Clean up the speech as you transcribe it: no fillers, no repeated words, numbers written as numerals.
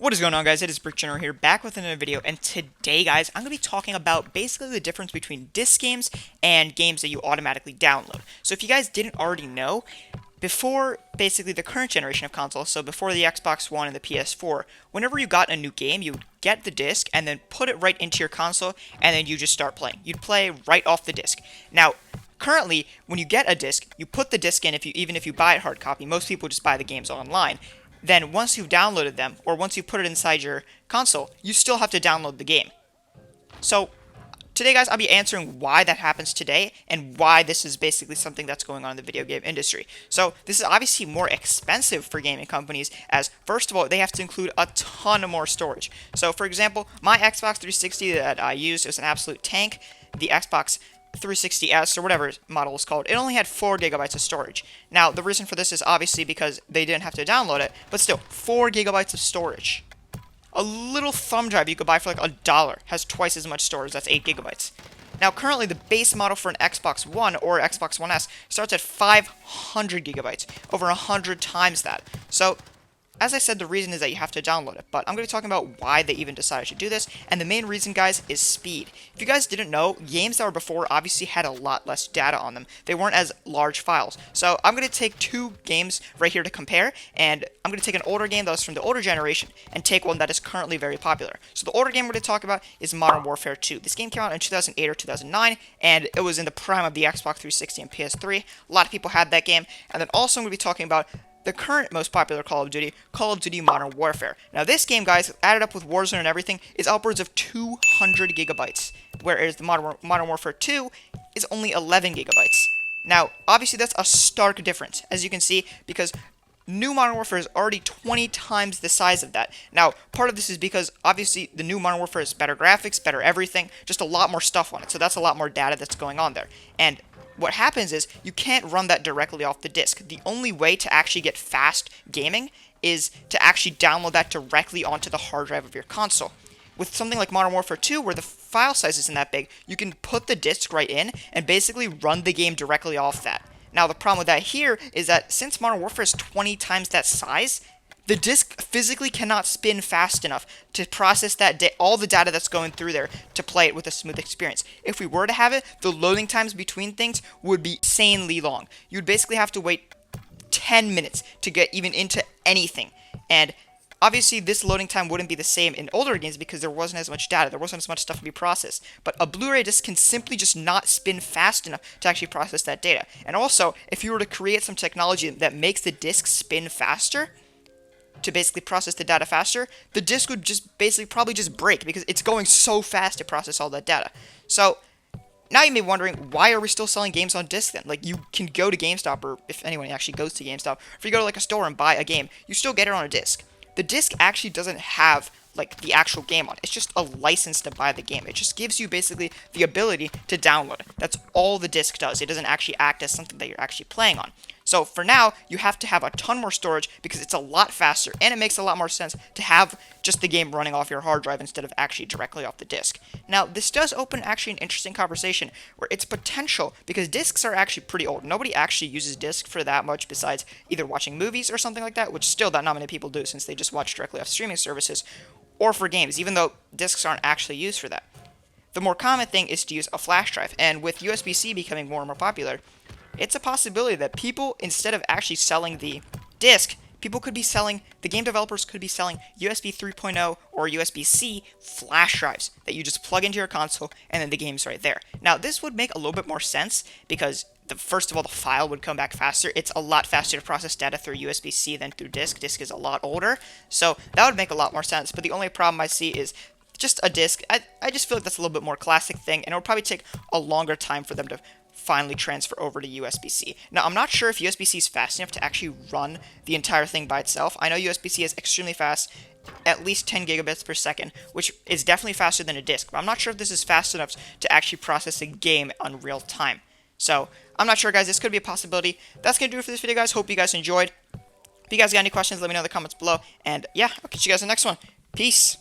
What is going on, guys? It is Brickgeneral here, back with another video, and today, guys, I'm going to be talking about basically the difference between disc games and games that you automatically download. So if you guys didn't already know, before basically the current generation of consoles, so before the Xbox One and the PS4, whenever you got a new game, you would get the disc and then put it right into your console, and then you just start playing. You'd play right off the disc. Now, currently, when you get a disc, you put the disc in, even if you buy it hard copy. Most people just buy the games online. Then once you've downloaded them, or once you put it inside your console, you still have to download the game. So today, guys, I'll be answering why that happens today and why this is basically something that's going on in the video game industry. So this is obviously more expensive for gaming companies, as first of all, they have to include a ton more storage. So for example, my Xbox 360 that I used was an absolute tank. The Xbox 360S or whatever model is called, it only had 4 gigabytes of storage. Now, the reason for this is obviously because they didn't have to download it, but still, 4 gigabytes of storage. A little thumb drive you could buy for like $1 has twice as much storage, that's 8 gigabytes. Now, currently, the base model for an Xbox One or Xbox One S starts at 500 gigabytes, over 100 times that. So, as I said, the reason is that you have to download it, but I'm going to be talking about why they even decided to do this, and the main reason, guys, is speed. If you guys didn't know, games that were before obviously had a lot less data on them. They weren't as large files. So I'm going to take 2 games right here to compare, and I'm going to take an older game that was from the older generation and take one that is currently very popular. So the older game we're going to talk about is Modern Warfare 2. This game came out in 2008 or 2009, and it was in the prime of the Xbox 360 and PS3. A lot of people had that game, and then also I'm going to be talking about the current most popular Call of Duty Modern Warfare. Now this game, guys, added up with Warzone and everything, is upwards of 200 gigabytes, whereas the Modern Warfare 2 is only 11 gigabytes. Now, obviously that's a stark difference, as you can see, because new Modern Warfare is already 20 times the size of that. Now, part of this is because, obviously, the new Modern Warfare has better graphics, better everything, just a lot more stuff on it, so that's a lot more data that's going on there. And what happens is you can't run that directly off the disk. The only way to actually get fast gaming is to actually download that directly onto the hard drive of your console. With something like Modern Warfare 2, where the file size isn't that big, you can put the disk right in and basically run the game directly off that. Now, the problem with that here is that since Modern Warfare is 20 times that size, the disk physically cannot spin fast enough to process that all the data that's going through there to play it with a smooth experience. If we were to have it, the loading times between things would be insanely long. You'd basically have to wait 10 minutes to get even into anything. And obviously, this loading time wouldn't be the same in older games because there wasn't as much data, there wasn't as much stuff to be processed. But a Blu-ray disc can simply just not spin fast enough to actually process that data. And also, if you were to create some technology that makes the disc spin faster, to basically process the data faster, the disk would just basically probably just break because it's going so fast to process all that data. So now you may be wondering, why are we still selling games on disc then? Like, you can go to GameStop, or if anyone actually goes to GameStop, if you go to like a store and buy a game, you still get it on a disc. The disc actually doesn't have like the actual game on it. It's just a license to buy the game. It just gives you basically the ability to download it. That's all the disc does. It doesn't actually act as something that you're actually playing on. So for now, you have to have a ton more storage because it's a lot faster, and it makes a lot more sense to have just the game running off your hard drive instead of actually directly off the disk. Now, this does open actually an interesting conversation where it's potential, because discs are actually pretty old. Nobody actually uses disc for that much besides either watching movies or something like that, which still not many people do since they just watch directly off streaming services, or for games, even though discs aren't actually used for that. The more common thing is to use a flash drive, and with USB-C becoming more and more popular, it's a possibility that people, instead of actually selling the disc, the game developers could be selling USB 3.0 or USB-C flash drives that you just plug into your console and then the game's right there. Now, this would make a little bit more sense because first of all, the file would come back faster. It's a lot faster to process data through USB-C than through disk. Disk is a lot older, so that would make a lot more sense. But the only problem I see is just a disc. I just feel like that's a little bit more classic thing, and it would probably take a longer time for them to finally transfer over to USB-C. Now, I'm not sure if USB-C is fast enough to actually run the entire thing by itself. I know USB-C is extremely fast, at least 10 gigabits per second, which is definitely faster than a disk, but I'm not sure if this is fast enough to actually process a game on real time. So, I'm not sure, guys. This could be a possibility. That's going to do it for this video, guys. Hope you guys enjoyed. If you guys got any questions, let me know in the comments below. And yeah, I'll catch you guys in the next one. Peace.